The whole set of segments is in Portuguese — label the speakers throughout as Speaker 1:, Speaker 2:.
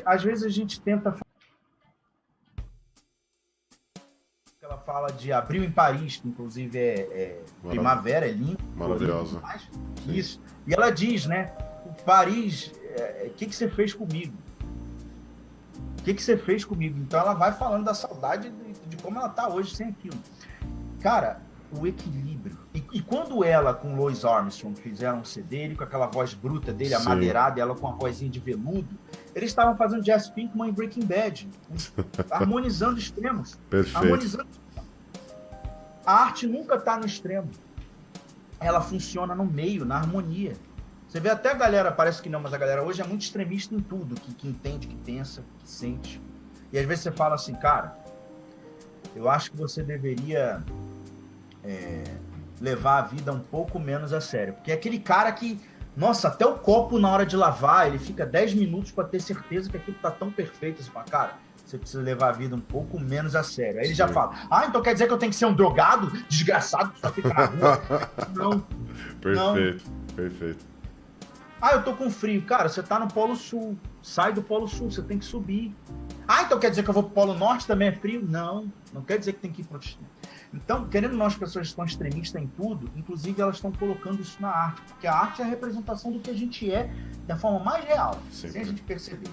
Speaker 1: Às vezes a gente tenta... Ela fala de Abril em Paris, que inclusive é primavera, é lindo.
Speaker 2: Maravilhosa.
Speaker 1: Isso. E ela diz, né? Paris, o que você fez comigo? O que você fez comigo? Então ela vai falando da saudade de como ela tá hoje sem aquilo. Cara, o equilíbrio. E quando ela com Louis Armstrong fizeram um CD, ele com aquela voz bruta dele, amadeirada, e ela com uma vozinha de veludo, eles estavam fazendo Jesse Pinkman em Breaking Bad, harmonizando extremos.
Speaker 2: Perfeito.
Speaker 1: Harmonizando. A arte nunca está no extremo. Ela funciona no meio, na harmonia. Você vê até a galera, parece que não, mas a galera hoje é muito extremista em tudo, que entende, que pensa, que sente. E às vezes você fala assim, cara, eu acho que você deveria levar a vida um pouco menos a sério. Porque é aquele cara que, nossa, até o copo na hora de lavar, ele fica 10 minutos para ter certeza que aquilo tá tão perfeito. Você fala, cara, você precisa levar a vida um pouco menos a sério. Aí ele já fala, então quer dizer que eu tenho que ser um drogado, desgraçado, que só fica na rua? Não.
Speaker 2: Perfeito, perfeito.
Speaker 1: Eu tô com frio. Cara, você tá no Polo Sul. Sai do Polo Sul, você tem que subir. Então quer dizer que eu vou pro Polo Norte, também é frio? Não quer dizer que tem que ir pro extremo. Então, querendo nós, pessoas que estão extremistas em tudo, inclusive elas estão colocando isso na arte, porque a arte é a representação do que a gente é da forma mais real, sem a gente perceber.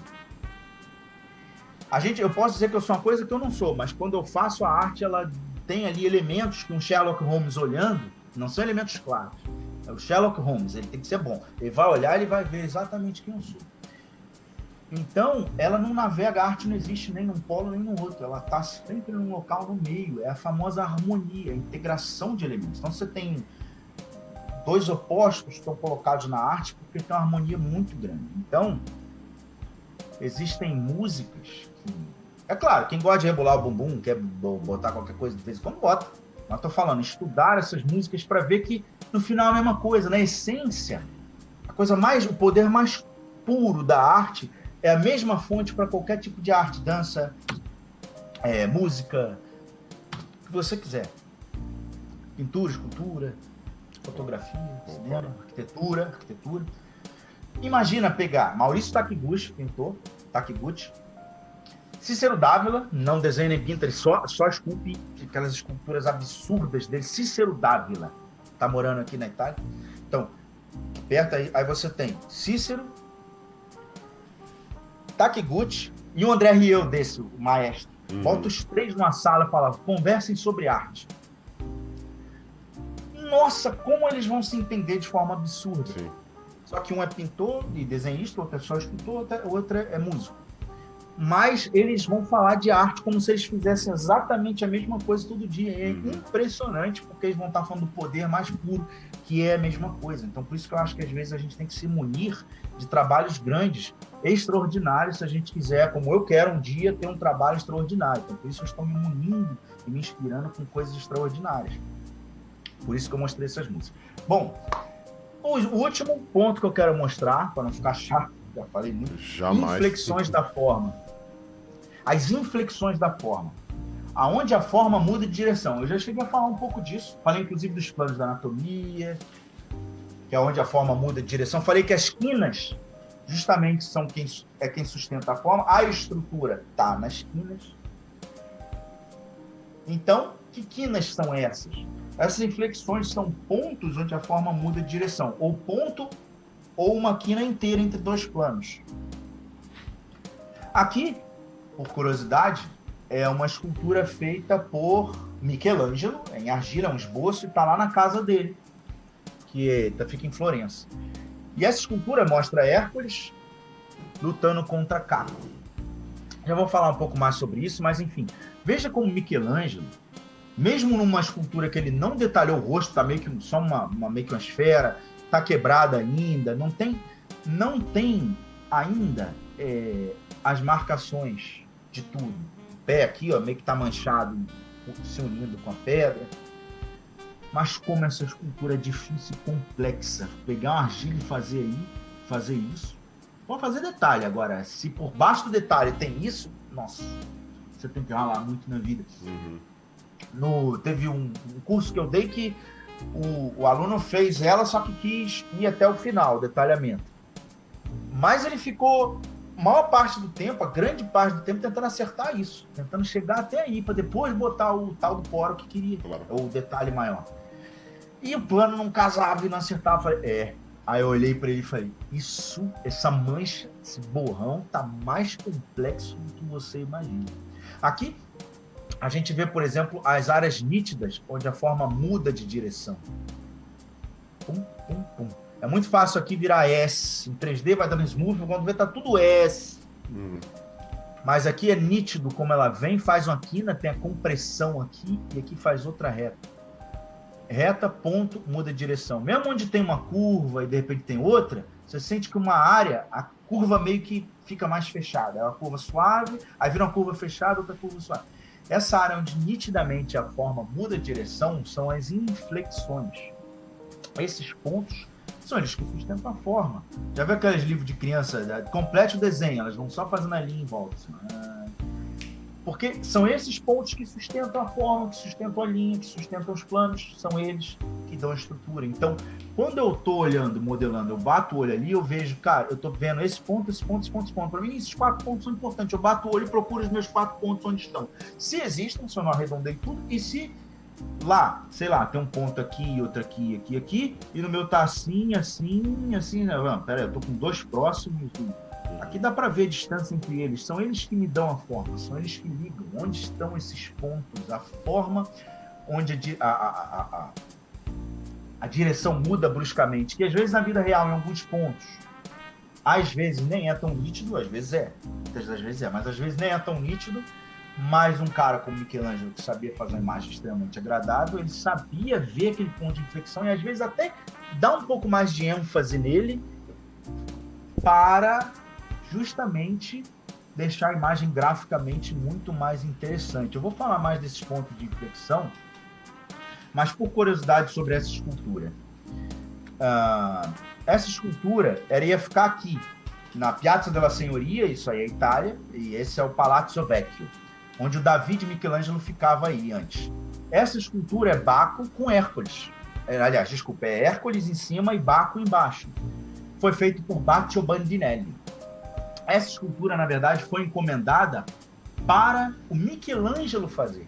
Speaker 1: Eu posso dizer que eu sou uma coisa que eu não sou, mas quando eu faço a arte, ela tem ali elementos que um Sherlock Holmes olhando, não são elementos claros. É o Sherlock Holmes, ele tem que ser bom. Ele vai olhar, ele vai ver exatamente quem eu sou. Então, ela não navega, a arte não existe nem num polo nem no outro, ela está sempre num local no meio, é a famosa harmonia, a integração de elementos. Então, você tem dois opostos que estão colocados na arte porque tem uma harmonia muito grande. Então, existem músicas que... É claro, quem gosta de rebolar o bumbum, quer botar qualquer coisa de vez em quando, bota. Mas estou falando, estudar essas músicas para ver que no final é a mesma coisa, na essência, o poder mais puro da arte é a mesma fonte para qualquer tipo de arte, dança, música, o que você quiser. Pintura, escultura, fotografia, cinema, arquitetura. Imagina pegar Maurício Takiguchi, pintor, Takiguchi, Cícero Dávila, não desenha nem pinta, ele só esculpe aquelas esculturas absurdas dele. Cícero Dávila, tá morando aqui na Itália. Então, perto aí você tem Cícero, Takiguchi e o André Rieu desse, o maestro. Bota os três numa sala e fala, conversem sobre arte. Nossa, como eles vão se entender de forma absurda.
Speaker 2: Sim.
Speaker 1: Só que um é pintor e desenhista, outro é só escultor, outro é músico. Mas eles vão falar de arte como se eles fizessem exatamente a mesma coisa todo dia. É impressionante, porque eles vão estar falando do poder mais puro, que é a mesma coisa. Então, por isso que eu acho que às vezes a gente tem que se munir de trabalhos grandes, extraordinários, se a gente quiser, como eu quero um dia ter um trabalho extraordinário. Então, por isso eu estou me munindo e me inspirando com coisas extraordinárias. Por isso que eu mostrei essas músicas. Bom, o último ponto que eu quero mostrar, para não ficar chato, já falei muito, inflexões da forma. As inflexões da forma. Aonde a forma muda de direção. Eu já cheguei a falar um pouco disso. Falei, inclusive, dos planos da anatomia, que é onde a forma muda de direção. Falei que as quinas, justamente, são quem sustenta a forma. A estrutura está nas quinas. Então, que quinas são essas? Essas inflexões são pontos onde a forma muda de direção. Ou ponto ou uma quina inteira entre dois planos. Aqui, por curiosidade, é uma escultura feita por Michelangelo, em argila, um esboço, e está lá na casa dele, que fica em Florença. E essa escultura mostra Hércules lutando contra Caco. Já vou falar um pouco mais sobre isso, mas enfim, veja como Michelangelo, mesmo numa escultura que ele não detalhou o rosto, está meio que só meio que uma esfera, está quebrada ainda, não tem ainda as marcações de tudo. O pé aqui, ó, meio que está manchado, se unindo com a pedra. Mas como essa escultura é difícil e complexa, pegar uma argila e fazer isso. Pode fazer detalhe agora. Se por baixo do detalhe tem isso, nossa, você tem que ralar muito na vida. Teve um curso que eu dei que o aluno fez ela, só que quis ir até o final, o detalhamento. Mas ele ficou maior parte do tempo, a grande parte do tempo, tentando acertar isso, tentando chegar até aí, para depois botar o tal do poro que queria, claro. Ou o detalhe maior. E o plano não casava e não acertava. Falei, Aí eu olhei para ele e falei, essa mancha, esse borrão tá mais complexo do que você imagina. Aqui, a gente vê, por exemplo, as áreas nítidas, onde a forma muda de direção. Pum, pum, pum. É muito fácil aqui virar S. Em 3D vai dando smooth, quando vê tá tudo S. Mas aqui é nítido como ela vem, faz uma quina, tem a compressão aqui, e aqui faz outra reta. Reta, ponto, muda de direção. Mesmo onde tem uma curva e de repente tem outra, você sente que uma área, a curva meio que fica mais fechada. É uma curva suave, aí vira uma curva fechada, outra curva suave. Essa área onde nitidamente a forma muda de direção são as inflexões. Esses pontos são eles que sustentam a forma. Já viu aqueles livros de criança? Complete o desenho, elas vão só fazendo a linha em volta. Porque são esses pontos que sustentam a forma, que sustentam a linha, que sustentam os planos, são eles que dão a estrutura. Então, quando eu estou olhando, modelando, eu bato o olho ali, eu vejo, cara, eu estou vendo esse ponto, esse ponto, esse ponto, esse ponto. Para mim, esses 4 pontos são importantes. Eu bato o olho e procuro os meus 4 pontos onde estão. Se existem, se eu não arredondei tudo, e se lá, sei lá, tem um ponto aqui, outro aqui, aqui, aqui, e no meu tá assim, assim, assim, né? Pera aí, eu tô com 2 próximos. Aqui dá para ver a distância entre eles. São eles que me dão a forma, são eles que ligam. Onde estão esses pontos? A forma onde a direção muda bruscamente, que às vezes na vida real, em alguns pontos, às vezes nem é tão nítido, às vezes é, muitas das vezes é, mas às vezes nem é tão nítido. Mas um cara como Michelangelo, que sabia fazer uma imagem extremamente agradável, ele sabia ver aquele ponto de inflexão e às vezes até dar um pouco mais de ênfase nele para justamente deixar a imagem graficamente muito mais interessante. Eu vou falar mais desses pontos de inflexão, mas por curiosidade sobre essa escultura. Essa escultura ia ficar aqui, na Piazza della Signoria, isso aí é Itália, e esse é o Palazzo Vecchio, onde o Davi de Michelangelo ficava aí antes. Essa escultura é Baco com Hércules. Aliás, desculpa, é Hércules em cima e Baco embaixo. Foi feito por Baccio Bandinelli. Essa escultura, na verdade, foi encomendada para o Michelangelo fazer.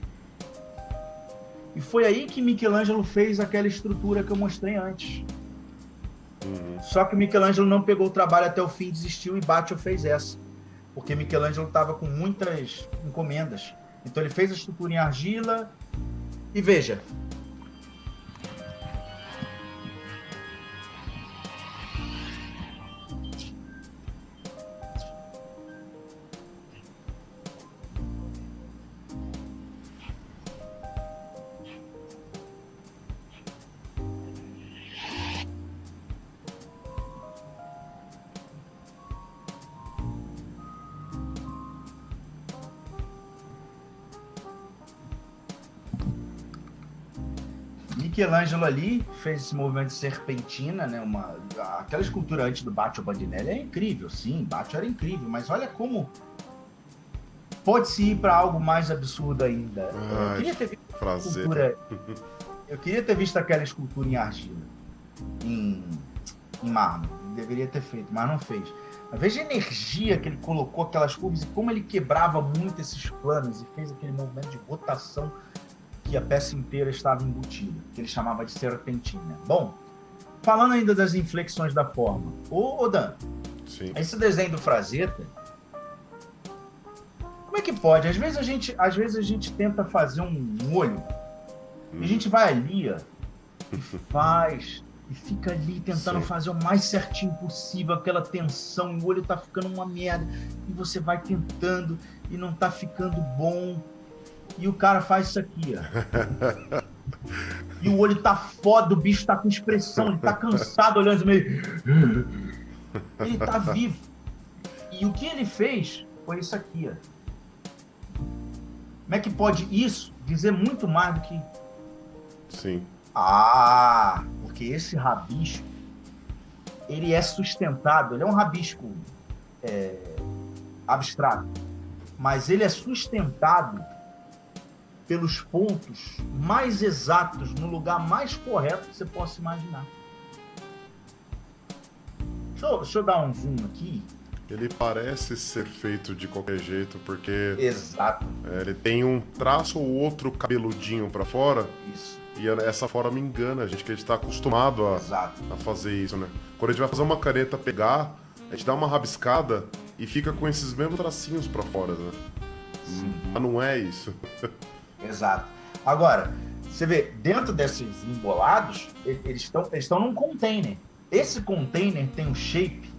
Speaker 1: E foi aí que Michelangelo fez aquela estrutura que eu mostrei antes. Só que o Michelangelo não pegou o trabalho até o fim, desistiu, e Baccio fez essa. Porque Michelangelo estava com muitas encomendas. Então ele fez a estrutura em argila e veja. Michelangelo ali fez esse movimento de serpentina, né? Aquela escultura antes do Baccio Bandinelli é incrível, sim, Baccio era incrível, mas olha como pode-se ir para algo mais absurdo ainda. Eu queria ter visto eu queria ter visto aquela escultura em argila, em mármore, deveria ter feito, mas não fez. Mas veja a energia que ele colocou, aquelas curvas, e como ele quebrava muito esses planos e fez aquele movimento de rotação que a peça inteira estava embutida, que ele chamava de serpentina. Bom, falando ainda das inflexões da forma, ô Dan,
Speaker 2: sim,
Speaker 1: esse desenho do Frazetta, como é que pode? Às vezes a gente tenta fazer um olho, e a gente vai ali, ó, e faz, e fica ali tentando fazer o mais certinho possível, aquela tensão, e o olho tá ficando uma merda, e você vai tentando, e não tá ficando bom. E o cara faz isso aqui, ó. E o olho tá foda, o bicho tá com expressão, ele tá cansado olhando meio. Ele tá vivo. E o que ele fez foi isso aqui, ó. Como é que pode isso dizer muito mais do que...
Speaker 2: Sim.
Speaker 1: Porque esse rabisco, ele é sustentado, ele é um rabisco abstrato, mas ele é sustentado pelos pontos mais exatos, no lugar mais correto que você possa imaginar. Deixa eu dar um zoom aqui.
Speaker 2: ele parece ser feito de qualquer jeito, porque
Speaker 1: Exato.
Speaker 2: ele tem um traço ou outro cabeludinho pra fora.
Speaker 1: Isso.
Speaker 2: E essa fora me engana, a gente, que a gente tá acostumado a fazer isso, né? Quando a gente vai fazer uma caneta pegar, a gente dá uma rabiscada e fica com esses mesmos tracinhos pra fora, né?
Speaker 1: Sim.
Speaker 2: Mas não é isso.
Speaker 1: Exato. Agora, você vê, dentro desses embolados, eles estão num container. Esse container tem um shape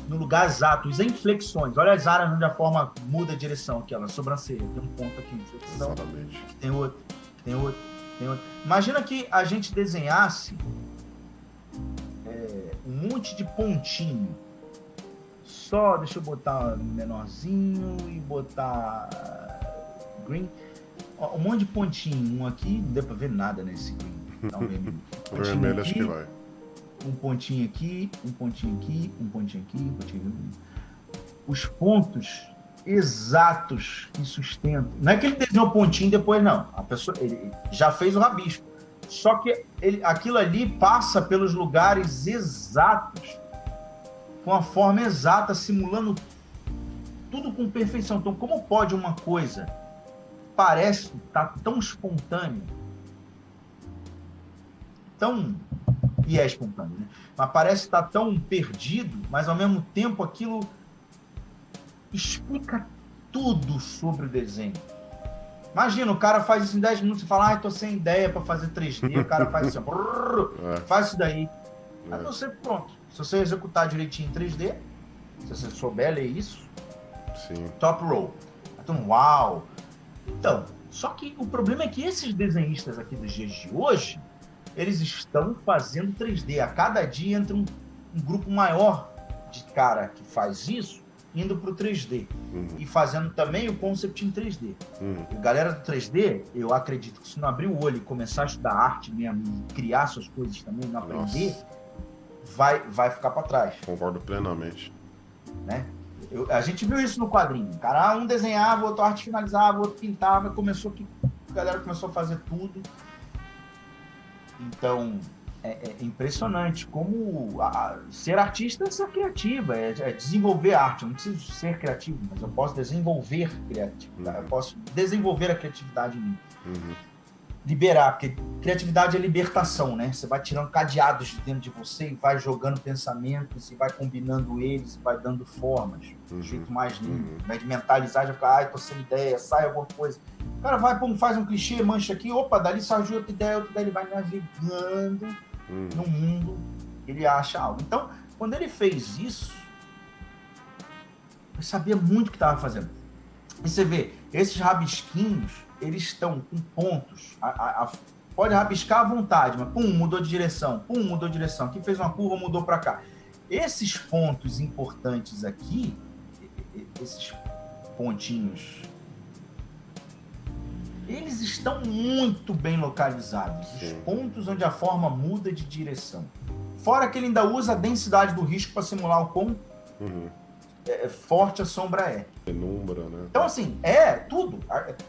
Speaker 1: no lugar exato, as inflexões. Olha as áreas onde a forma muda a direção aqui, ó, na sobrancelha. Tem um ponto aqui, inflexão.
Speaker 2: Exatamente.
Speaker 1: Tem outro, tem outro, tem outro. Imagina que a gente desenhasse um monte de pontinho. Só, deixa eu botar menorzinho e botar green. Ó, um monte de pontinho. Um aqui, não deu pra ver nada nesse green. Então,
Speaker 2: o vermelho acho que vai.
Speaker 1: Um pontinho aqui, um pontinho aqui, um pontinho aqui, um pontinho aqui. Os pontos exatos que sustentam. Não é que ele desenhou pontinho depois, não. A pessoa, ele já fez o rabisco. Só que aquilo ali passa pelos lugares exatos, com a forma exata, simulando tudo com perfeição. Então, como pode uma coisa parece estar tão espontânea, e é espontâneo, né? Mas parece estar tão perdido, mas ao mesmo tempo aquilo explica tudo sobre o desenho. Imagina, o cara faz isso em 10 minutos e fala, tô sem ideia para fazer 3D, o cara faz assim, faz isso daí. Aí você, pronto. Se você executar direitinho em 3D, se você souber ler isso,
Speaker 2: sim.
Speaker 1: Top row. Então, uau! Então, só que o problema é que esses desenhistas aqui dos dias de hoje, eles estão fazendo 3D. A cada dia entra um grupo maior de cara que faz isso, indo para o 3D. E fazendo também o concept em 3D. E galera do 3D, eu acredito que se não abrir o olho e começar a estudar arte mesmo, e criar suas coisas também, não aprender, vai ficar para trás.
Speaker 2: Concordo plenamente.
Speaker 1: Né? A gente viu isso no quadrinho. Cara, um desenhava, outro arte finalizava, outro pintava, a galera começou a fazer tudo. Então, é impressionante como ser artista é ser criativo, é desenvolver arte. Eu não preciso ser criativo, mas eu posso desenvolver criatividade, eu posso desenvolver a criatividade em mim. Liberar, porque criatividade é libertação, né? Você vai tirando cadeados de dentro de você e vai jogando pensamentos e vai combinando eles e vai dando formas do jeito mais lindo. Ao invés de mentalizar, já fica, tô sem ideia, sai alguma coisa. O cara vai, faz um clichê, mancha aqui, opa, dali surgiu outra ideia, ele vai navegando no mundo, ele acha algo. Então, quando ele fez isso, ele sabia muito o que estava fazendo. E você vê, esses rabisquinhos, eles estão com pontos. Pode rabiscar à vontade, mas mudou de direção. Mudou de direção. Aqui fez uma curva, mudou para cá. Esses pontos importantes aqui, esses pontinhos, eles estão muito bem localizados. Os pontos onde a forma muda de direção. Fora que ele ainda usa a densidade do risco para simular o quão forte a sombra é.
Speaker 2: Penumbra, né?
Speaker 1: Então, assim, tudo.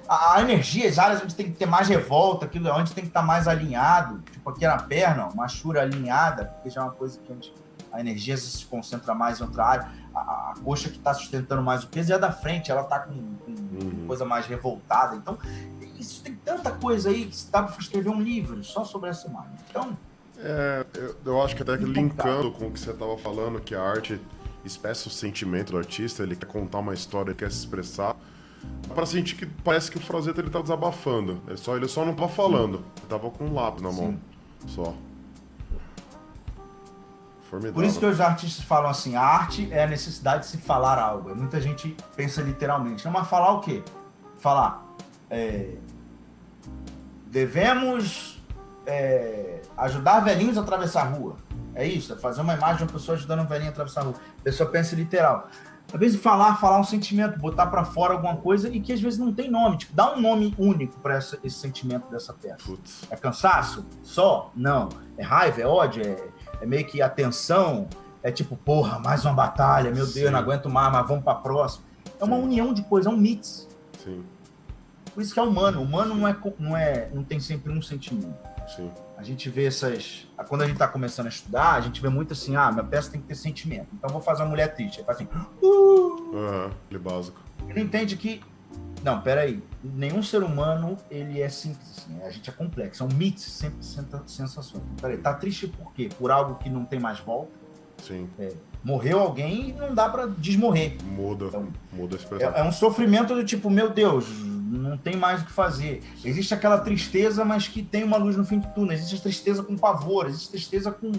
Speaker 1: A energia, as áreas onde tem que ter mais revolta, aquilo onde tem que estar mais alinhado, tipo aqui na perna, uma chura alinhada, porque já é uma coisa que a energia se concentra mais em outra área. A coxa que está sustentando mais o peso é a da frente, ela está com coisa mais revoltada. Então, isso tem tanta coisa aí que dá para escrever um livro só sobre essa imagem. Então,
Speaker 2: eu acho que até que linkando com o que você estava falando, que a arte expressa o sentimento do artista, ele quer contar uma história, ele quer se expressar. Dá pra sentir que parece que o Frazetta ele tá desabafando. Ele só não tava falando. Ele tava com um lápis na mão. Só. Formidável.
Speaker 1: Por isso que os artistas falam assim, a arte é a necessidade de se falar algo. Muita gente pensa literalmente. Não, mas falar o quê? Falar. Devemos ajudar velhinhos a atravessar a rua. É isso, é fazer uma imagem de uma pessoa ajudando um velhinho a atravessar a rua. A pessoa pensa literal. Às vezes falar um sentimento, botar pra fora alguma coisa e que às vezes não tem nome. Tipo, dá um nome único pra esse sentimento dessa peça.
Speaker 2: Putz.
Speaker 1: É cansaço? Só? Não. É raiva? É ódio? É meio que atenção? É tipo, porra, mais uma batalha, meu Deus, não aguento mais, mas vamos pra próxima. É uma união de coisas, é um mix.
Speaker 2: Sim.
Speaker 1: Por isso que é humano. O humano não tem sempre um sentimento.
Speaker 2: sim.
Speaker 1: A gente vê essas... Quando a gente está começando a estudar, a gente vê muito assim, minha peça tem que ter sentimento. Então, vou fazer uma mulher triste. Aí faz assim...
Speaker 2: Aquele básico.
Speaker 1: Ele entende que... Não, peraí. Nenhum ser humano, ele é simples, assim. A gente é complexo. São mitos, sempre sensações. Peraí, tá triste por quê? Por algo que não tem mais volta?
Speaker 2: Sim.
Speaker 1: Morreu alguém e não dá para desmorrer.
Speaker 2: Muda a expressão.
Speaker 1: É um sofrimento do tipo, meu Deus, não tem mais o que fazer. Existe aquela tristeza, mas que tem uma luz no fim do túnel. Existe a tristeza com pavor, existe tristeza com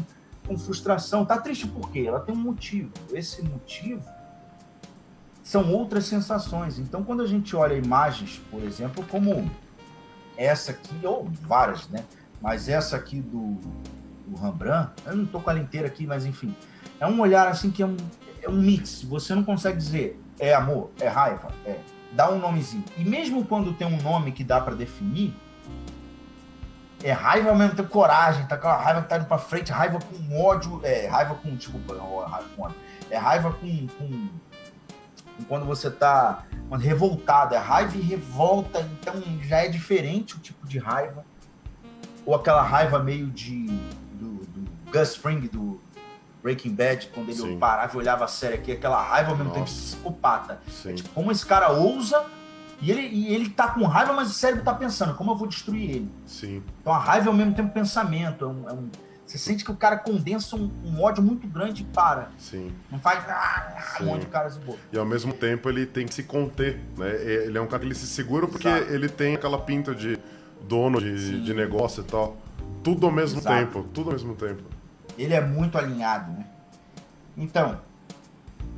Speaker 1: frustração. Tá triste por quê? Ela tem um motivo. Esse motivo são outras sensações. Então, quando a gente olha imagens, por exemplo, como essa aqui, ou várias, né? Mas essa aqui do Rembrandt, eu não tô com ela inteira aqui, mas enfim, é um olhar assim que é um mix. Você não consegue dizer é amor, é raiva, dá um nomezinho. E mesmo quando tem um nome que dá para definir, é raiva ao mesmo tempo, coragem, tá aquela raiva que tá indo pra frente, raiva com ódio, raiva com, desculpa, não, raiva com ódio, raiva com quando você tá revoltado, é raiva e revolta, então já é diferente o tipo de raiva, ou aquela raiva meio do Gus Fring, do Breaking Bad, quando ele parava e olhava a série aqui, aquela raiva ao mesmo tempo psicopata. É tipo, como esse cara ousa, e ele tá com raiva, mas o cérebro tá pensando, como eu vou destruir ele?
Speaker 2: Sim.
Speaker 1: Então a raiva é ao mesmo tempo pensamento, você sente que o cara condensa um ódio muito grande e para.
Speaker 2: Sim.
Speaker 1: Não faz um monte de caras e boa.
Speaker 2: E ao mesmo tempo ele tem que se conter, né? Ele é um cara que ele se segura porque ele tem aquela pinta de dono de negócio e tal. Tudo ao mesmo tempo, tudo ao mesmo tempo.
Speaker 1: Ele é muito alinhado, né? Então,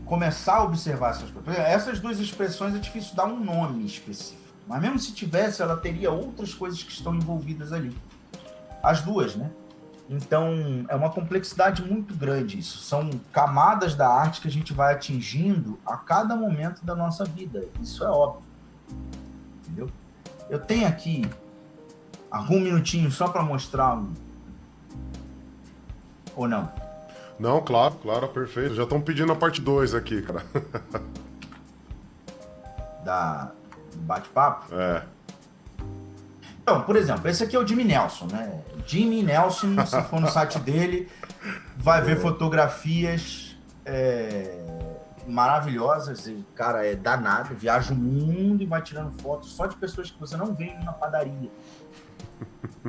Speaker 1: começar a observar essas coisas. Essas duas expressões é difícil dar um nome específico. Mas mesmo se tivesse, ela teria outras coisas que estão envolvidas ali. As duas, né? Então, é uma complexidade muito grande isso. São camadas da arte que a gente vai atingindo a cada momento da nossa vida. Isso é óbvio. Entendeu? Eu tenho aqui um minutinho só para mostrar um... Ou não?
Speaker 2: Não, claro, perfeito. Já estão pedindo a parte 2 aqui, cara.
Speaker 1: Do bate-papo? Então, por exemplo, esse aqui é o Jimmy Nelson, né? Jimmy Nelson, se for no site dele, vai ver fotografias maravilhosas. O cara é danado, viaja o mundo e vai tirando fotos só de pessoas que você não vê na padaria.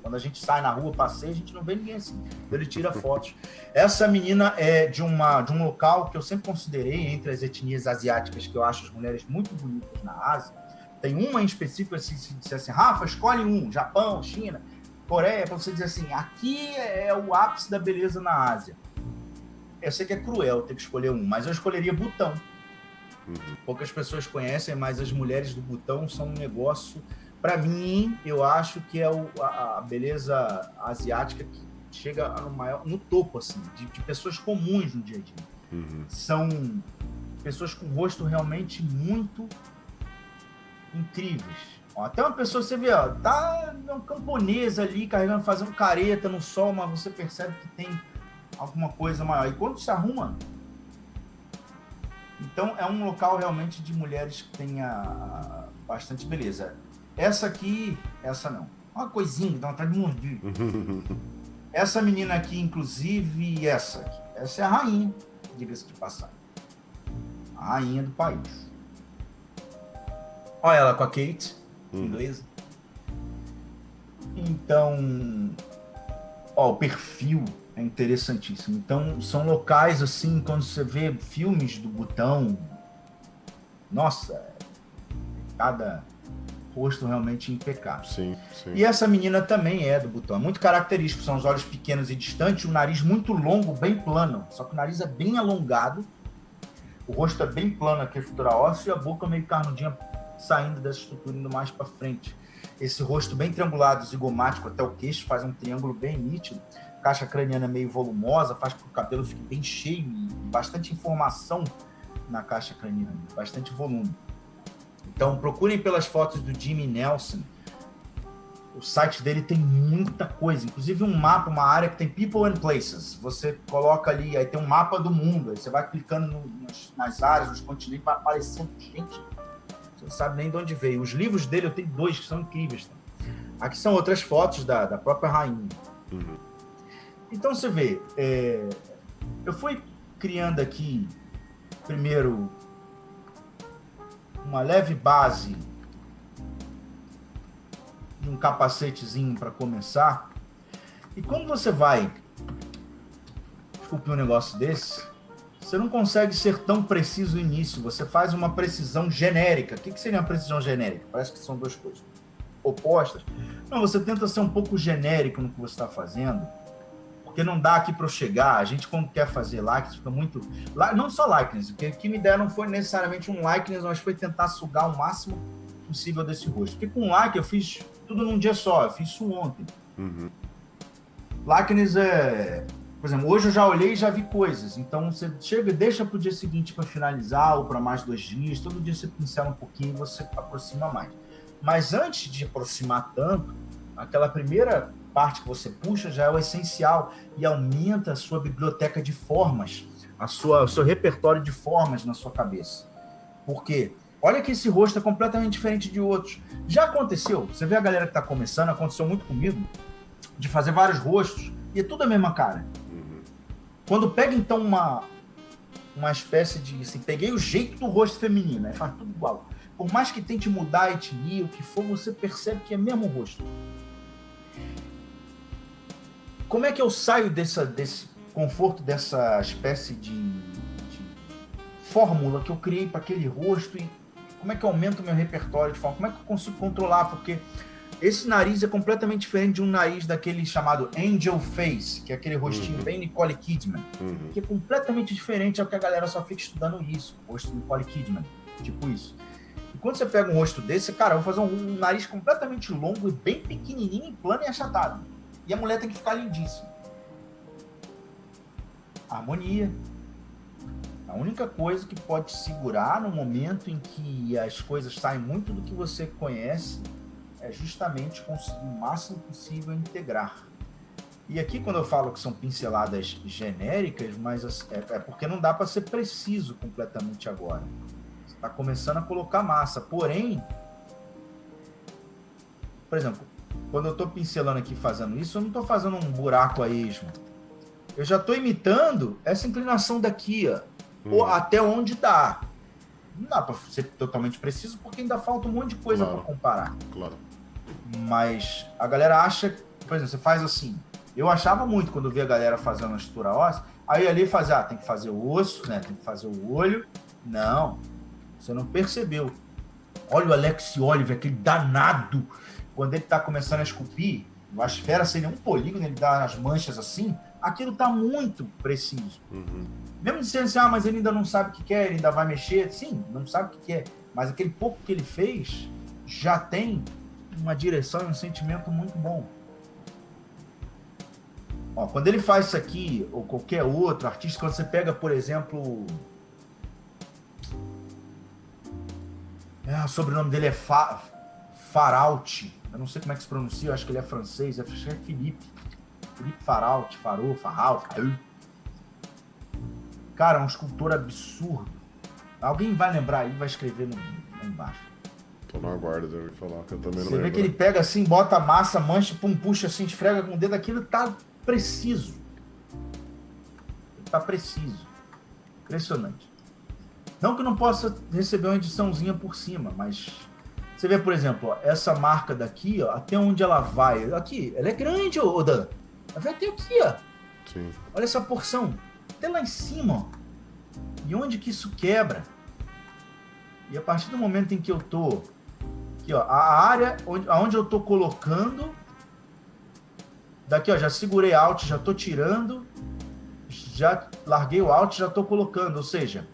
Speaker 1: Quando a gente sai na rua, passeia, a gente não vê ninguém assim. Ele tira fotos. Essa menina é de um local que eu sempre considerei entre as etnias asiáticas, que eu acho as mulheres muito bonitas na Ásia. Tem uma em específico, assim, se disser assim, Rafa, escolhe um, Japão, China, Coreia, para você dizer assim, aqui é o ápice da beleza na Ásia. Eu sei que é cruel ter que escolher um, mas eu escolheria Butão. Poucas pessoas conhecem, mas as mulheres do Butão são um negócio... Para mim, eu acho que é a beleza asiática que chega no topo, assim, de pessoas comuns no dia a dia. São pessoas com rosto realmente muito incríveis. Até uma pessoa, você vê, tá um camponês ali, fazendo careta no sol, mas você percebe que tem alguma coisa maior. E quando se arruma... Então, é um local realmente de mulheres que tem bastante beleza. Essa aqui, essa não. Uma coisinha, dá vontade de morder. Essa menina aqui, inclusive, essa aqui. Essa é a rainha, diga-se de passagem. A rainha do país. Olha ela com a Kate, inglesa. Então, o perfil é interessantíssimo. Então, são locais, assim, quando você vê filmes do Butão, nossa, cada... rosto realmente impecável.
Speaker 2: Sim.
Speaker 1: E essa menina também é do Butão. É muito característico. São os olhos pequenos e distantes, o nariz muito longo, bem plano. Só que o nariz é bem alongado. O rosto é bem plano aqui, a estrutura óssea, e a boca meio carnudinha, saindo dessa estrutura, indo mais para frente. Esse rosto bem triangulado, zigomático até o queixo, faz um triângulo bem nítido. Caixa craniana meio volumosa, faz com que o cabelo fique bem cheio e bastante informação na caixa craniana, bastante volume. Então, procurem pelas fotos do Jimmy Nelson. O site dele tem muita coisa, inclusive um mapa, uma área que tem People and Places. Você coloca ali, aí tem um mapa do mundo, aí você vai clicando nas áreas, nos continentes, vai aparecendo gente. Você não sabe nem de onde veio. Os livros dele, eu tenho 2 que são incríveis. Aqui são outras fotos da própria rainha.
Speaker 2: Uhum.
Speaker 1: Então você vê, eu fui criando aqui, primeiro, uma leve base de um capacetezinho para começar. E quando você vai esculpir um negócio desse, você não consegue ser tão preciso no início. Você faz uma precisão genérica. O que seria uma precisão genérica? Parece que são duas coisas opostas. Não, você tenta ser um pouco genérico no que você está fazendo, porque não dá aqui para eu chegar. A gente, quando quer fazer likeness, fica muito... Não só likeness, o que me deram não foi necessariamente um likeness, mas foi tentar sugar o máximo possível desse rosto. Porque com like eu fiz tudo num dia só, eu fiz isso ontem.
Speaker 2: Uhum.
Speaker 1: Likeness por exemplo, hoje eu já olhei e já vi coisas. Então você chega e deixa para o dia seguinte para finalizar, ou para mais 2 dias. Todo dia você pincela um pouquinho e você aproxima mais. Mas antes de aproximar tanto, aquela primeira parte que você puxa já é o essencial e aumenta a sua biblioteca de formas, o seu repertório de formas na sua cabeça. Por quê? Olha que esse rosto é completamente diferente de outros. Já aconteceu, você vê a galera que está começando, aconteceu muito comigo, de fazer vários rostos e é tudo a mesma cara.
Speaker 2: Uhum.
Speaker 1: Quando pega então uma espécie de... Assim, peguei o jeito do rosto feminino, aí faz tudo igual. Por mais que tente mudar a etnia, o que for, você percebe que é mesmo o rosto. Como é que eu saio desse conforto, dessa espécie de fórmula que eu criei para aquele rosto e como é que eu aumento o meu repertório de forma? Como é que eu consigo controlar? Porque esse nariz é completamente diferente de um nariz daquele chamado Angel Face, que é aquele rostinho bem Nicole Kidman, que é completamente diferente ao que a galera só fica estudando isso, o rosto de Nicole Kidman, tipo isso. E quando você pega um rosto desse, cara, eu vou fazer um nariz completamente longo e bem pequenininho, plano e achatado. E a mulher tem que ficar lindíssima. Harmonia. A única coisa que pode te segurar no momento em que as coisas saem muito do que você conhece é justamente conseguir o máximo possível integrar. E aqui, quando eu falo que são pinceladas genéricas, mas é porque não dá para ser preciso completamente agora. Você está começando a colocar massa. Porém, por exemplo, quando eu estou pincelando aqui fazendo isso, eu não estou fazendo um buraco a esmo. Eu já estou imitando essa inclinação daqui, ó, ou até onde dá. Não dá para ser totalmente preciso, porque ainda falta um monte de coisa para comparar.
Speaker 2: Claro.
Speaker 1: Mas a galera acha, por exemplo, você faz assim. Eu achava muito quando eu via a galera fazendo a estrutura óssea, aí ali fazia, tem que fazer o osso, né? Tem que fazer o olho. Não, você não percebeu. Olha o Alex Oliver, aquele danado. Quando ele está começando a esculpir, a esfera seria um polígono, ele dá as manchas assim, aquilo está muito preciso. Mesmo dizendo assim, mas ele ainda não sabe o que quer, ele ainda vai mexer. Sim, não sabe o que quer. Mas aquele pouco que ele fez já tem uma direção e um sentimento muito bom. Ó, quando ele faz isso aqui, ou qualquer outro artista, quando você pega, por exemplo... o sobrenome dele é Faraut. Eu não sei como é que se pronuncia, eu acho que ele é francês, acho que é Felipe Faraut, Farau. Cara, é um escultor absurdo. Alguém vai lembrar aí, vai escrever lá embaixo.
Speaker 2: Tô na guarda, eu ouvi falar, que eu também não lembro.
Speaker 1: Você vê que ele pega assim, bota a massa, mancha, puxa assim, esfrega com o dedo, aquilo tá preciso. Tá preciso. Impressionante. Não que não possa receber uma ediçãozinha por cima, mas... Você vê, por exemplo, ó, essa marca daqui, ó, até onde ela vai. Aqui, ela é grande, ô Dan. Ela vai até aqui, ó.
Speaker 2: Sim.
Speaker 1: Olha essa porção. Até lá em cima, ó. E onde que isso quebra? E a partir do momento em que eu tô... Aqui, ó, a área onde eu tô colocando... Daqui, ó, já segurei Alt, já tô tirando. Já larguei o Alt, já tô colocando. Ou seja...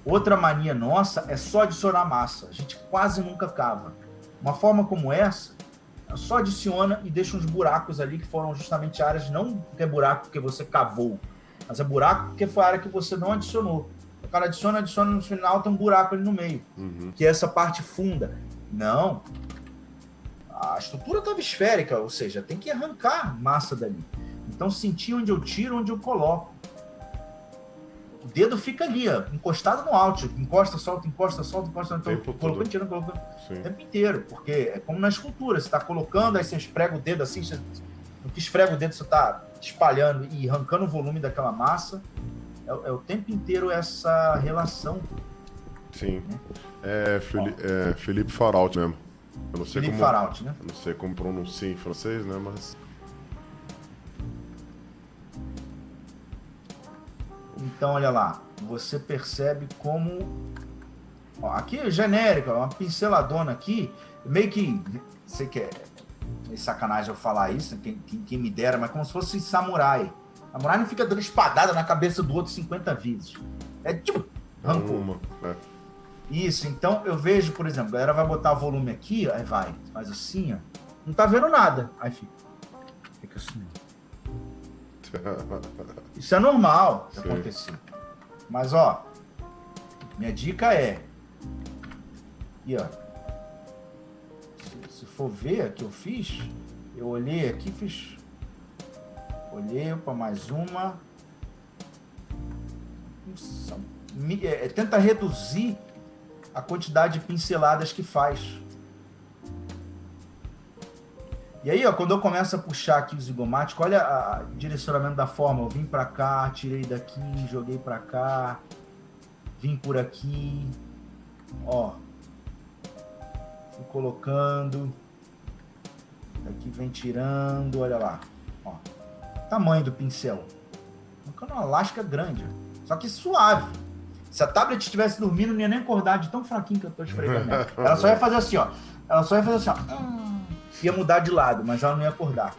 Speaker 1: Outra mania nossa é só adicionar massa. A gente quase nunca cava. Uma forma como essa, só adiciona e deixa uns buracos ali que foram justamente áreas, não porque é buraco porque você cavou, mas é buraco porque foi a área que você não adicionou. O cara adiciona, no final tem um buraco ali no meio, que é essa parte funda. Não. A estrutura estava esférica, ou seja, tem que arrancar massa dali. Então sentir onde eu tiro, onde eu coloco. O dedo fica ali, ó, encostado no Alt. Encosta, solta, encosta, solta, encosta. Então, colocando, tirando, colocando. O tempo inteiro. Porque é como na escultura. Você está colocando, aí você esfrega o dedo assim. No que esfrega o dedo, você está espalhando e arrancando o volume daquela massa. É o tempo inteiro essa relação.
Speaker 2: Sim. Né? Felipe Faraut mesmo. Eu não sei
Speaker 1: Felipe Faraut, né?
Speaker 2: Eu não sei como pronuncia em francês, né? Mas...
Speaker 1: Então, olha lá. Você percebe como... Ó, aqui é genérico, uma pinceladona aqui. Meio que... Sei que é sacanagem eu falar isso, quem me dera, mas como se fosse samurai. Samurai não fica dando espadada na cabeça do outro 50 vezes. É tipo... Arrancou. Isso, então eu vejo, por exemplo, a galera vai botar o volume aqui, aí faz assim, ó. Não tá vendo nada. Aí fica assim. Isso é normal de acontecer. Mas, ó, minha dica é... Aqui, ó. Se for ver o que eu fiz, eu olhei aqui, fiz... Olhei, opa, mais uma. Tenta reduzir a quantidade de pinceladas que faz. E aí, ó, quando eu começo a puxar aqui o zigomático, olha o direcionamento da forma. Eu vim pra cá, tirei daqui, joguei pra cá, vim por aqui, ó, fui colocando, daqui vem tirando, olha lá, ó, tamanho do pincel. Uma lasca grande, ó. Só que suave. Se a tablet estivesse dormindo, não ia nem acordar de tão fraquinho que eu tô esfregando ela. Ela só ia fazer assim, ó. Ela só ia fazer assim, ó. Ia mudar de lado, mas ela não ia acordar.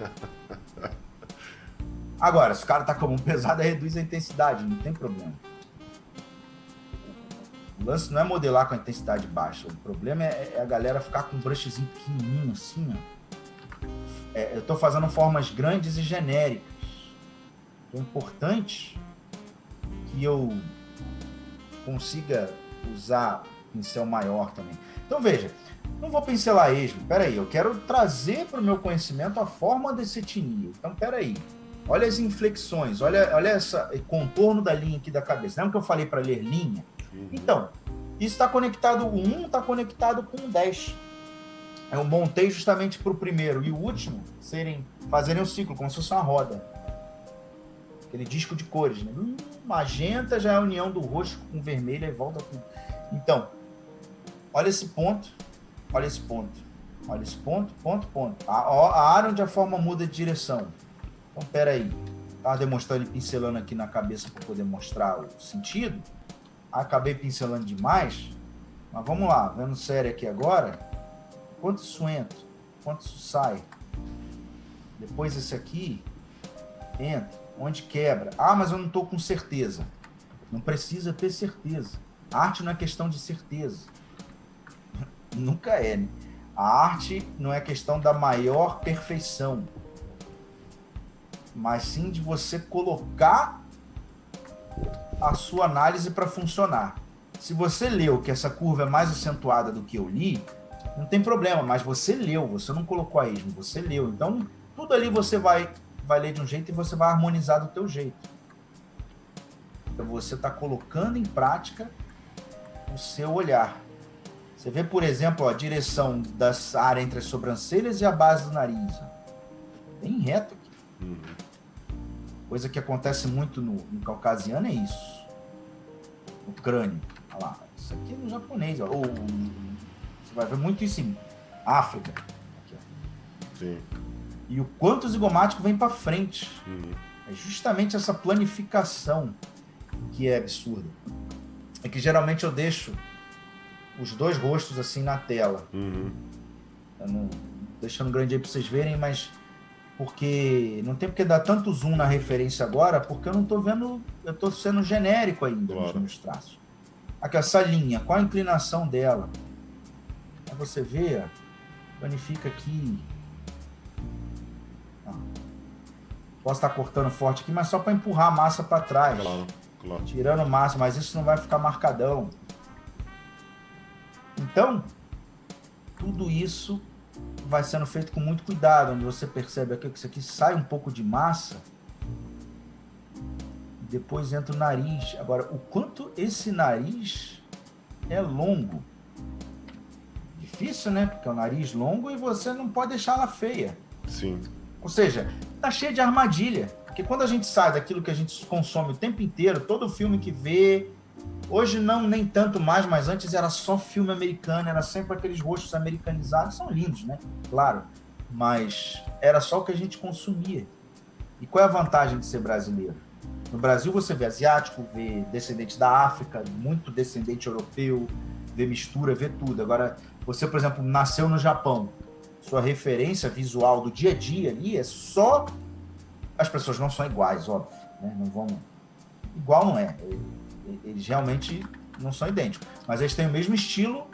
Speaker 1: Agora, se o cara tá com a mão pesada, reduz a intensidade, não tem problema. O lance não é modelar com a intensidade baixa. O problema é a galera ficar com um brushzinho pequenininho assim, ó. Eu tô fazendo formas grandes e genéricas. É importante que eu consiga usar pincel maior também. Então veja, não vou pincelar esmo, peraí, eu quero trazer para o meu conhecimento a forma desse etnia. Então peraí, olha as inflexões, olha esse contorno da linha aqui da cabeça. Lembra que eu falei para ler linha? Então, isso está conectado, o 1 está conectado com o 10. Eu montei justamente para o primeiro e o último fazerem um ciclo, como se fosse uma roda. Aquele disco de cores, né? Magenta já é a união do roxo com vermelho e volta com... Então, olha esse ponto, olha esse ponto, olha esse ponto, ponto. A área onde a forma muda de direção. Então, peraí. Estava demonstrando e pincelando aqui na cabeça para poder mostrar o sentido. Acabei pincelando demais. Mas vamos lá, vendo sério aqui agora. Quanto isso entra? Quanto isso sai? Depois esse aqui entra. Onde quebra? Ah, mas eu não estou com certeza. Não precisa ter certeza. A arte não é questão de certeza. Nunca é, né? A arte não é questão da maior perfeição, mas sim de você colocar a sua análise para funcionar. Se você leu que essa curva é mais acentuada do que eu li, não tem problema, mas você leu, você não colocou a esmo, você leu. Então, tudo ali você vai ler de um jeito e você vai harmonizar do teu jeito. Então você está colocando em prática o seu olhar. Você vê, por exemplo, ó, a direção da área entre as sobrancelhas e a base do nariz. Ó. Bem reto aqui. Coisa que acontece muito no caucasiano é isso. No crânio. Olha lá. Isso aqui é no japonês. Ó. Você vai ver muito isso em África. Aqui, ó.
Speaker 2: Sim.
Speaker 1: E o quanto o zigomático vem para frente. É justamente essa planificação que é absurda. É que geralmente eu deixo os dois rostos assim na tela. Eu não, deixando grande aí para vocês verem, mas porque não tem porque dar tanto zoom na referência agora, porque eu não estou vendo, eu estou sendo genérico ainda nos meus traços. Aqui, essa linha, qual a inclinação dela? Aí você vê, planifica aqui. Posso estar cortando forte aqui, mas só para empurrar a massa para trás.
Speaker 2: Claro.
Speaker 1: Tirando massa, mas isso não vai ficar marcadão. Então, tudo isso vai sendo feito com muito cuidado, onde você percebe aqui que isso aqui sai um pouco de massa, depois entra o nariz. Agora, o quanto esse nariz é longo. Difícil, né? Porque é um nariz longo e você não pode deixar ela feia.
Speaker 2: Sim.
Speaker 1: Ou seja, tá cheio de armadilha. Porque quando a gente sai daquilo que a gente consome o tempo inteiro, todo filme que vê... Hoje não, nem tanto mais, mas antes era só filme americano, era sempre aqueles rostos americanizados. São lindos, né? Claro. Mas era só o que a gente consumia. E qual é a vantagem de ser brasileiro? No Brasil você vê asiático, vê descendente da África, muito descendente europeu, vê mistura, vê tudo. Agora, você, por exemplo, nasceu no Japão. Sua referência visual do dia a dia ali é só... As pessoas não são iguais, óbvio. Né? Não vão... Igual não é. Eles realmente não são idênticos. Mas eles têm o mesmo estilo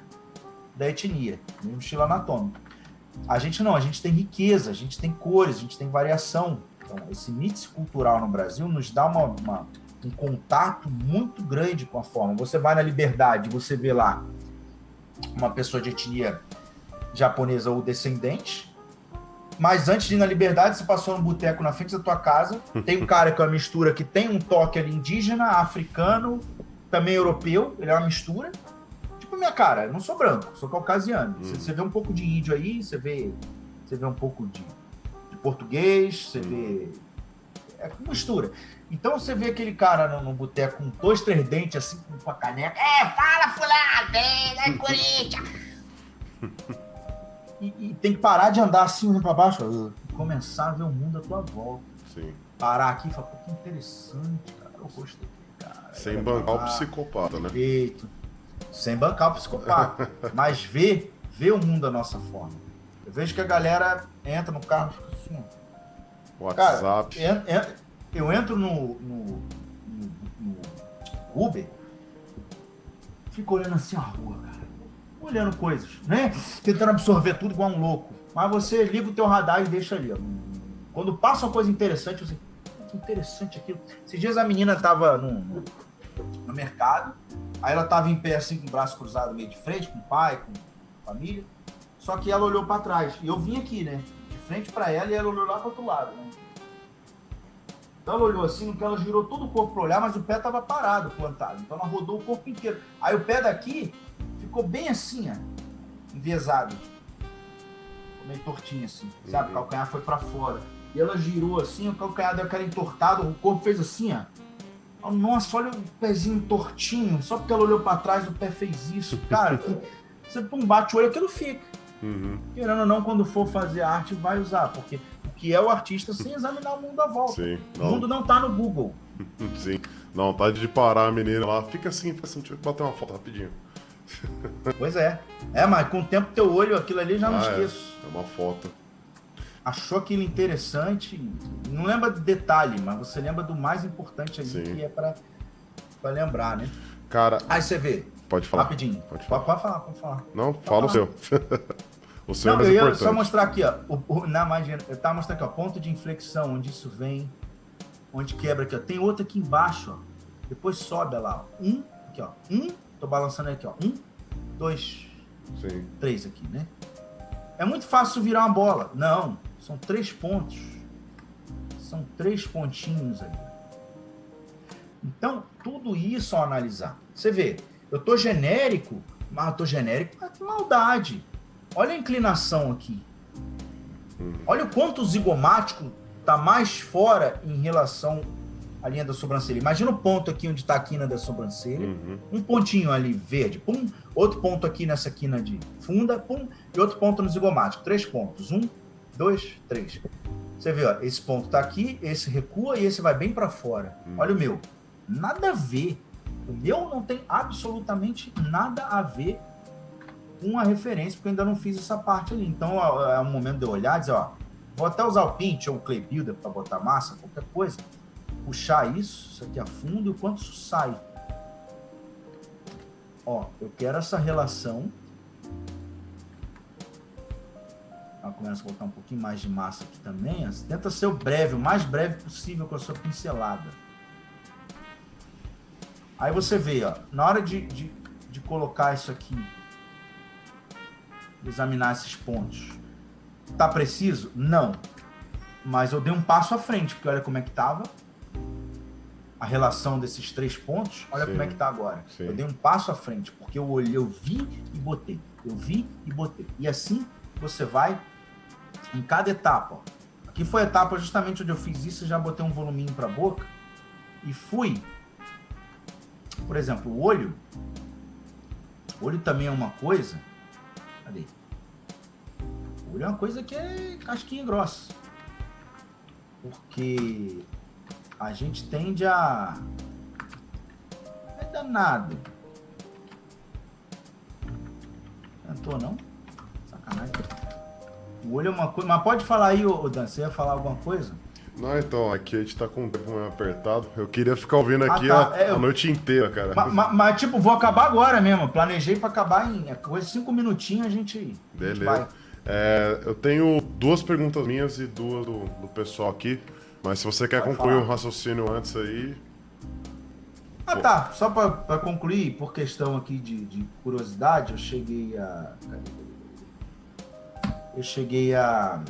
Speaker 1: da etnia, o mesmo estilo anatômico. A gente não, a gente tem riqueza, a gente tem cores, a gente tem variação. Então, esse mix cultural no Brasil nos dá um contato muito grande com a forma. Você vai na Liberdade, você vê lá uma pessoa de etnia japonesa ou descendente, mas antes de ir na Liberdade, você passou num boteco na frente da tua casa, tem um cara que é uma mistura que tem um toque ali indígena, africano, também europeu, ele é uma mistura. Tipo minha cara, eu não sou branco, sou caucasiano. Você vê um pouco de índio aí, você vê um pouco de português, você vê... É mistura. Então você vê aquele cara no boteco com 2, 3 dentes, assim, com a caneca. Fala, fulano, vem, Corinthians! E tem que parar de andar assim, olhando pra baixo, e começar a ver o mundo à tua volta.
Speaker 2: Sim.
Speaker 1: Parar aqui e falar, pô, que interessante, cara, eu gostei, cara.
Speaker 2: Sem bancar o psicopata, né?
Speaker 1: Perfeito. Sem bancar o psicopata. Mas ver o mundo da nossa forma. Eu vejo que a galera entra no carro e fica assim,
Speaker 2: WhatsApp.
Speaker 1: Cara, eu entro no Uber, fico olhando assim a rua, cara. Olhando coisas, né? Tentando absorver tudo igual um louco. Mas você liga o teu radar e deixa ali, ó. Quando passa uma coisa interessante, você... Que interessante aquilo. Esses dias a menina tava no mercado, aí ela tava em pé assim, com o braço cruzado meio de frente, com o pai, com a família. Só que ela olhou para trás. E eu vim aqui, né? De frente para ela e ela olhou lá pro outro lado, né? Então ela olhou assim, no que ela girou todo o corpo para olhar, mas o pé tava parado, plantado. Então ela rodou o corpo inteiro. Aí o pé daqui ficou bem assim, ó, enviesado. Ficou meio tortinho assim, sabe? O calcanhar foi para fora. E ela girou assim, o calcanhar deu aquela entortada, o corpo fez assim, ó. Nossa, olha o pezinho tortinho. Só porque ela olhou para trás, o pé fez isso. Cara, você bate o olho, aquilo fica. Querendo ou não, quando for fazer arte, vai usar. Porque o que é o artista sem examinar o mundo à volta.
Speaker 2: Sim,
Speaker 1: o mundo não tá no Google.
Speaker 2: Sim. Não, tá de parar a menina lá. Fica assim, deixa eu bater uma foto rapidinho.
Speaker 1: Pois é. Mas com o tempo teu olho, aquilo ali, já não esqueço.
Speaker 2: É uma foto.
Speaker 1: Achou aquilo interessante, não lembra de detalhe, mas você lembra do mais importante ali, sim, que é pra lembrar, né?
Speaker 2: Cara...
Speaker 1: Aí você vê.
Speaker 2: Pode falar.
Speaker 1: Rapidinho. Pode falar.
Speaker 2: Não, fala o seu. O seu
Speaker 1: não,
Speaker 2: é mais importante.
Speaker 1: Eu só mostrar aqui, ó. Eu tava mostrando aqui, ó. Ponto de inflexão, onde isso vem, onde quebra aqui, ó. Tem outro aqui embaixo, ó. Depois sobe lá, ó. Aqui, ó. Tô balançando aqui, ó. 1, 2, 3 aqui, né? É muito fácil virar uma bola. Não, são 3 pontos. São 3 pontinhos ali. Então, tudo isso ao analisar. Você vê, eu tô genérico, mas eu tô genérico, mas que maldade. Olha a inclinação aqui. Olha o quanto o zigomático tá mais fora em relação à linha da sobrancelha. Imagina o ponto aqui onde tá a quina da sobrancelha. Um pontinho ali verde, pum. Outro ponto aqui nessa quina de funda, pum. E outro ponto no zigomático. 3 pontos. 1, 2, 3. Você vê, ó, esse ponto tá aqui, esse recua e esse vai bem para fora. Olha o meu. Nada a ver. O meu não tem absolutamente nada a ver com a referência, porque eu ainda não fiz essa parte ali. Então, ó, é o momento de eu olhar e dizer, ó, vou até usar o Paint ou o Clay Builder para botar massa, qualquer coisa. Puxar isso aqui a fundo e o quanto isso sai. Ó, eu quero essa relação. Começa a colocar um pouquinho mais de massa aqui também. Ó. Tenta ser o mais breve possível com a sua pincelada. Aí você vê, ó, na hora de colocar isso aqui, examinar esses pontos, tá preciso? Não. Mas eu dei um passo à frente, porque olha como é que tava. a relação desses 3 pontos, olha como é que tá agora.
Speaker 2: Sim.
Speaker 1: Eu dei um passo à frente, porque eu olhei, eu vi e botei. Eu vi e botei. E assim você vai em cada etapa. Ó. Aqui foi a etapa justamente onde eu fiz isso, já botei um voluminho para a boca e fui. Por exemplo, o olho. O olho também é uma coisa. Cadê? O olho é uma coisa que é casquinha grossa. Porque a gente tende a... Não é danado. Cantou, não? Sacanagem. O olho é uma coisa... Mas pode falar aí, ô Dan, você ia falar alguma coisa?
Speaker 2: Não, então, aqui a gente tá com o tempo meio apertado. Eu queria ficar ouvindo aqui a noite inteira, cara.
Speaker 1: Mas, tipo, vou acabar agora mesmo. Planejei pra acabar em coisa 5 minutinhos, a gente
Speaker 2: Beleza.
Speaker 1: vai.
Speaker 2: Eu tenho 2 perguntas minhas e 2 do pessoal aqui. Mas se você quer concluir um raciocínio antes aí...
Speaker 1: Tá. Só pra concluir, por questão aqui de curiosidade, eu cheguei a...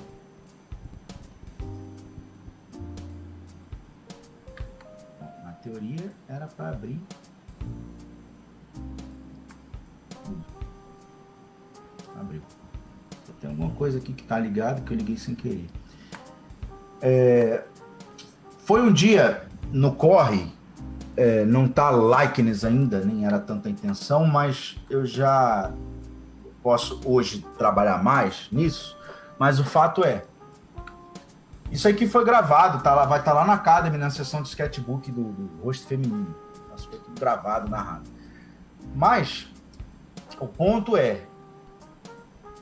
Speaker 1: Na teoria, era para abrir. Abriu. Tem alguma coisa aqui que tá ligado que eu liguei sem querer. Foi um dia no corre, não tá likeness ainda, nem era tanta intenção, mas eu já posso hoje trabalhar mais nisso, mas o fato é, isso aqui foi gravado, tá lá, vai estar lá na Academy, na seção de sketchbook do rosto feminino. Isso foi tudo gravado, narrado. Mas o ponto é,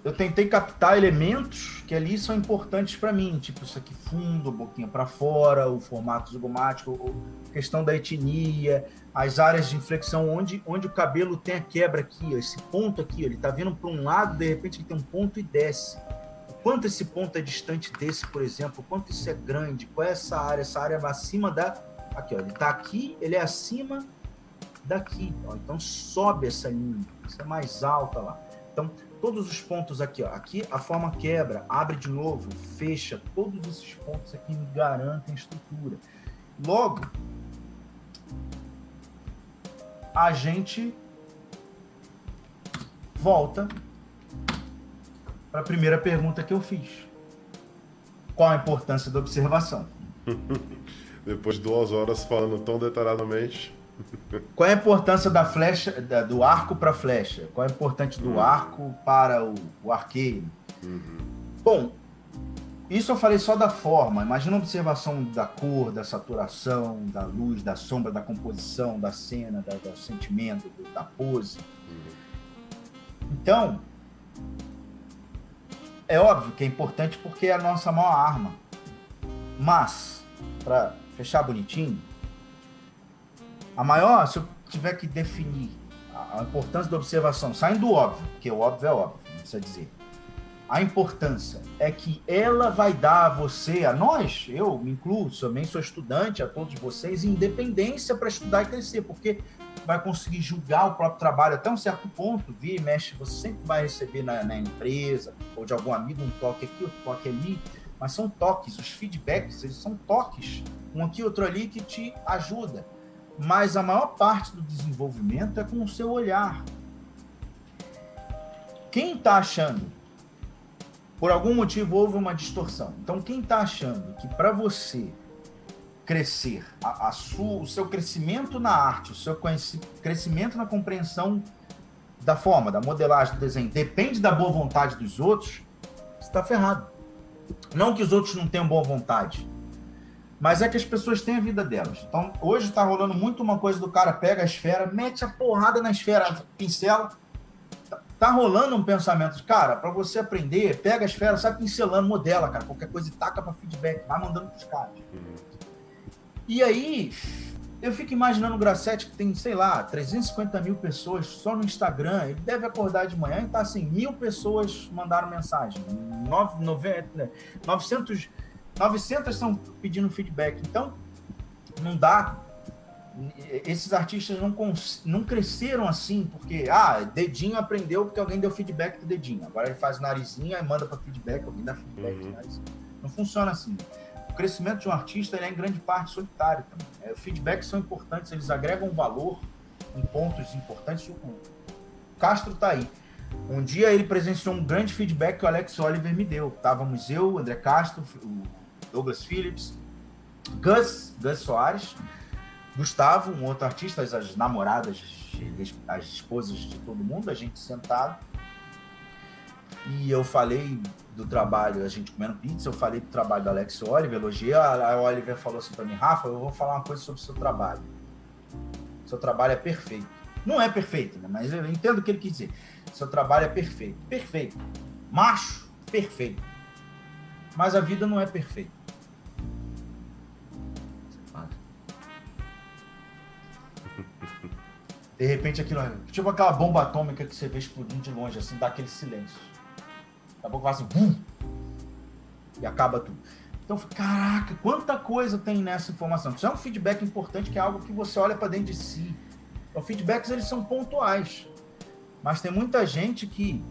Speaker 1: eu tentei captar elementos que ali são importantes para mim, tipo isso aqui fundo, boquinha para fora, o formato zigomático, a questão da etnia, as áreas de inflexão, onde o cabelo tem a quebra aqui, ó, esse ponto aqui, ó, ele tá vindo para um lado, de repente ele tem um ponto e desce. O quanto esse ponto é distante desse, por exemplo, o quanto isso é grande, qual é essa área vai acima da... Aqui, ó, ele tá aqui, ele é acima daqui, ó, então sobe essa linha, isso é mais alta lá. Então, todos os pontos aqui, ó, aqui a forma quebra, abre de novo, fecha, todos esses pontos aqui me garantem a estrutura. Logo, a gente volta para a primeira pergunta que eu fiz. Qual a importância da observação?
Speaker 2: Depois de 2 horas falando tão detalhadamente...
Speaker 1: Qual é a importância da flecha, do arco para a flecha? Qual é a importância do arco para o arqueiro? Bom, isso eu falei só da forma. Imagina a observação da cor, da saturação, da luz, da sombra, da composição, da cena, do sentimento, da pose. Então, é óbvio que é importante porque é a nossa maior arma. Mas, para fechar bonitinho, se eu tiver que definir a importância da observação, saindo do óbvio, porque o óbvio é óbvio, não precisa dizer. A importância é que ela vai dar a você, a nós, eu me incluo, também sou estudante, a todos vocês, independência para estudar e crescer, porque vai conseguir julgar o próprio trabalho até um certo ponto, vira e mexe, você sempre vai receber na empresa, ou de algum amigo, um toque aqui, outro toque ali, mas são toques, os feedbacks, eles são toques, um aqui, outro ali, que te ajuda. Mas a maior parte do desenvolvimento é com o seu olhar. Quem está achando, por algum motivo houve uma distorção, então quem está achando que para você crescer, o seu crescimento na arte, o seu crescimento na compreensão da forma, da modelagem, do desenho, depende da boa vontade dos outros, você está ferrado. Não que os outros não tenham boa vontade, mas é que as pessoas têm a vida delas. Então, hoje está rolando muito uma coisa do cara pega a esfera, mete a porrada na esfera, pincela. Tá rolando um pensamento de, cara, para você aprender, pega a esfera, sai pincelando, modela, cara, qualquer coisa e taca para feedback, vai mandando pros caras. E aí, eu fico imaginando o Grassetti, que tem, sei lá, 350 mil pessoas só no Instagram, ele deve acordar de manhã e tá assim, 1000 pessoas mandaram mensagem, 900 estão pedindo feedback. Então, não dá. Esses artistas não cresceram assim, porque, dedinho aprendeu porque alguém deu feedback do dedinho. Agora ele faz o narizinho e manda para feedback, alguém dá feedback do narizinho. Não funciona assim. O crescimento de um artista ele é em grande parte solitário também. Feedbacks são importantes, eles agregam valor em pontos importantes. O Castro tá aí. Um dia ele presenciou um grande feedback que o Alex Oliver me deu. Estávamos eu, André Castro, o Douglas Phillips, Gus Soares, Gustavo, um outro artista, as namoradas, as esposas de todo mundo, a gente sentado. E eu falei do trabalho, a gente comendo pizza, eu falei do trabalho do Alex Oliver, elogiei, a Oliver falou assim para mim, Rafa, eu vou falar uma coisa sobre o seu trabalho. Seu trabalho é perfeito. Não é perfeito, né? Mas eu entendo o que ele quis dizer. Seu trabalho é perfeito. Perfeito. Macho, perfeito. Mas a vida não é perfeita. De repente aquilo, tipo aquela bomba atômica que você vê explodindo de longe, assim, dá aquele silêncio. Daqui a pouco vai assim, e acaba tudo. Então, caraca, quanta coisa tem nessa informação. Isso é um feedback importante, que é algo que você olha para dentro de si. Os feedbacks, eles são pontuais. Mas tem muita gente que...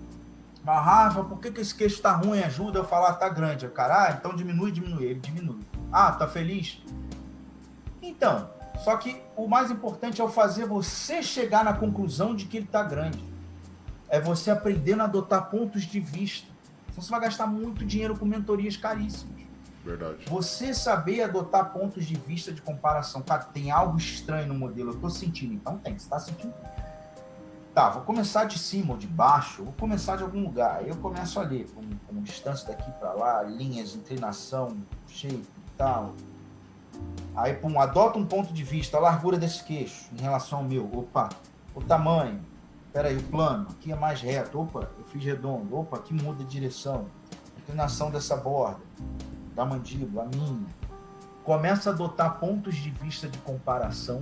Speaker 1: Rafa, por que esse queixo tá ruim? Ajuda eu falar, tá grande. Caralho, então diminui. Ele diminui. Ah, tá feliz? Então, só que o mais importante é fazer você chegar na conclusão de que ele tá grande. É você aprendendo a adotar pontos de vista. Então você vai gastar muito dinheiro com mentorias caríssimas.
Speaker 2: Verdade.
Speaker 1: Você saber adotar pontos de vista de comparação. Cara, tem algo estranho no modelo, eu tô sentindo. Então tem, você tá sentindo. Tá, vou começar de cima ou de baixo, vou começar de algum lugar. Aí eu começo a ler, com distância daqui para lá, linhas, inclinação, shape e tal. Aí, adota um ponto de vista, a largura desse queixo em relação ao meu. Opa, o tamanho. Peraí, o plano, aqui é mais reto. Opa, eu fiz redondo. Opa, aqui muda de direção. Inclinação dessa borda, da mandíbula, a minha. Começa a adotar pontos de vista de comparação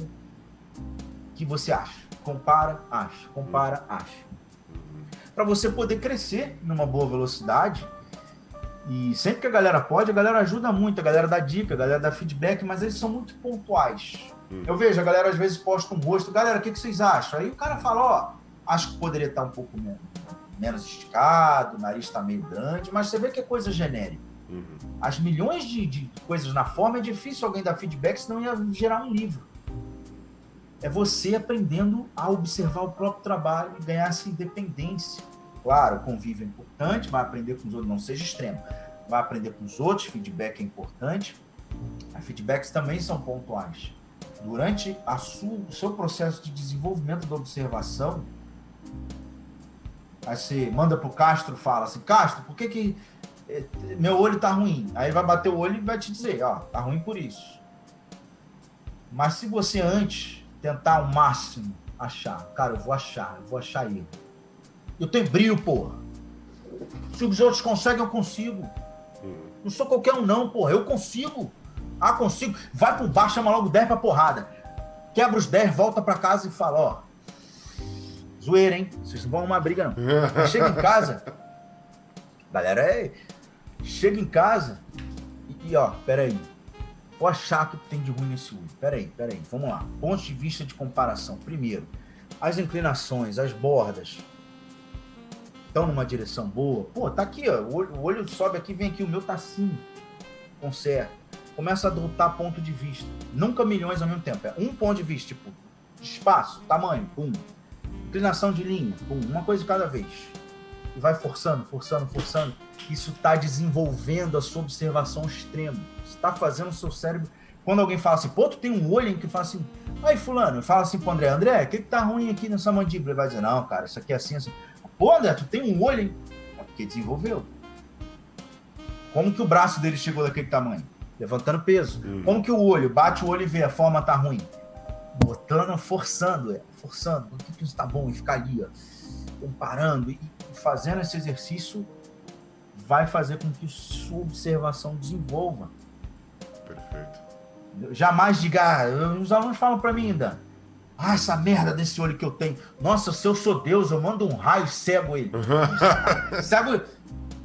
Speaker 1: que você acha. Compara, acha. Para você poder crescer numa boa velocidade. E sempre que a galera pode, a galera ajuda muito, a galera dá dica, a galera dá feedback, mas eles são muito pontuais. Eu vejo, a galera às vezes posta um rosto, galera, o que vocês acham? Aí o cara fala, ó, acho que poderia estar um pouco menos esticado, o nariz está meio grande, mas você vê que é coisa genérica. As milhões de coisas na forma, é difícil alguém dar feedback, senão ia gerar um livro. É você aprendendo a observar o próprio trabalho e ganhar essa independência. Claro, o convívio é importante, vai aprender com os outros, não seja extremo. Vai aprender com os outros, feedback é importante. As feedbacks também são pontuais. Durante o seu processo de desenvolvimento da observação, aí você manda pro Castro e fala assim, Castro, por que meu olho tá ruim? Aí ele vai bater o olho e vai te dizer, ó, tá ruim por isso. Mas se você antes tentar ao máximo achar, cara, eu vou achar erro. Eu tenho brilho, porra. Se os outros conseguem, eu consigo. Não sou qualquer um, não, porra. Eu consigo. Ah, consigo. Vai por baixo, chama logo 10 pra porrada. Quebra os 10, volta pra casa e fala, ó. Zoeira, hein? Vocês não vão arrumar briga, não. Mas chega em casa. Galera, chega em casa e ó, peraí. Vou achar o que tem de ruim nesse olho. Peraí. Vamos lá. Pontos de vista de comparação. Primeiro, as inclinações, as bordas. Estão numa direção boa. Pô, tá aqui, ó. O olho sobe aqui, vem aqui. O meu tá assim. Conserta. Começa a adotar ponto de vista. Nunca milhões ao mesmo tempo. É um ponto de vista, tipo, espaço, tamanho, pum. Inclinação de linha, pum. Uma coisa de cada vez. E vai forçando. Isso tá desenvolvendo a sua observação extrema. Você tá fazendo o seu cérebro... Quando alguém fala assim, pô, tu tem um olho em que fala assim... Aí, fulano, fala assim pro André, o que tá ruim aqui nessa mandíbula? Ele vai dizer, não, cara, isso aqui é assim. Pô, André, tu tem um olho, hein? É porque desenvolveu. Como que o braço dele chegou daquele tamanho? Levantando peso. Como que o olho, bate o olho e vê, a forma tá ruim? Botando, forçando. Por que isso tá bom? E ficar ali, ó, comparando. E fazendo esse exercício vai fazer com que sua observação desenvolva.
Speaker 2: Perfeito.
Speaker 1: Jamais diga, os alunos falam pra mim ainda, essa merda desse olho que eu tenho. Nossa, se eu sou Deus, eu mando um raio e cego ele.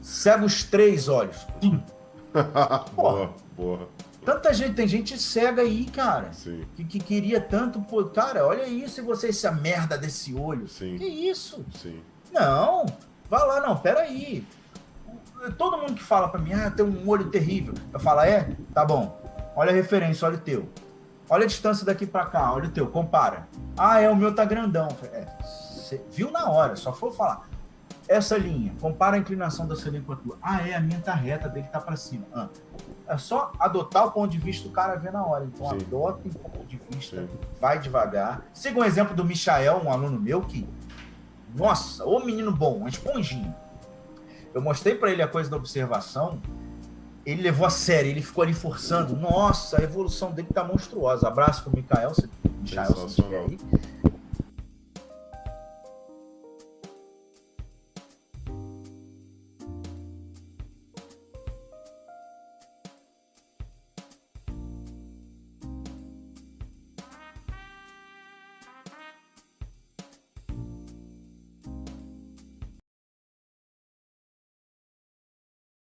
Speaker 1: Cego os 3 olhos.
Speaker 2: Boa.
Speaker 1: Tanta gente, tem gente cega aí, cara.
Speaker 2: Sim.
Speaker 1: Que queria tanto, pô, cara, olha isso e você, essa merda desse olho.
Speaker 2: Sim.
Speaker 1: Que isso?
Speaker 2: Sim.
Speaker 1: Não, vai lá, não, peraí. todo mundo que fala pra mim, tem um olho terrível. Eu falo, tá bom. Olha a referência, olha o teu. Olha a distância daqui pra cá, olha o teu, compara. O meu tá grandão. Você viu na hora, só foi falar. Essa linha, compara a inclinação dessa linha com a tua. A minha tá reta, dele tá pra cima. É só adotar o ponto de vista, o cara vê na hora. Então, adota o ponto de vista, vai devagar. Siga um exemplo do Michael, um aluno meu que... Nossa, ô menino bom, uma esponjinha. Eu mostrei pra ele a coisa da observação, ele levou a sério, ele ficou ali forçando. Nossa, a evolução dele tá monstruosa. Abraço pro Michael, se tiver aí.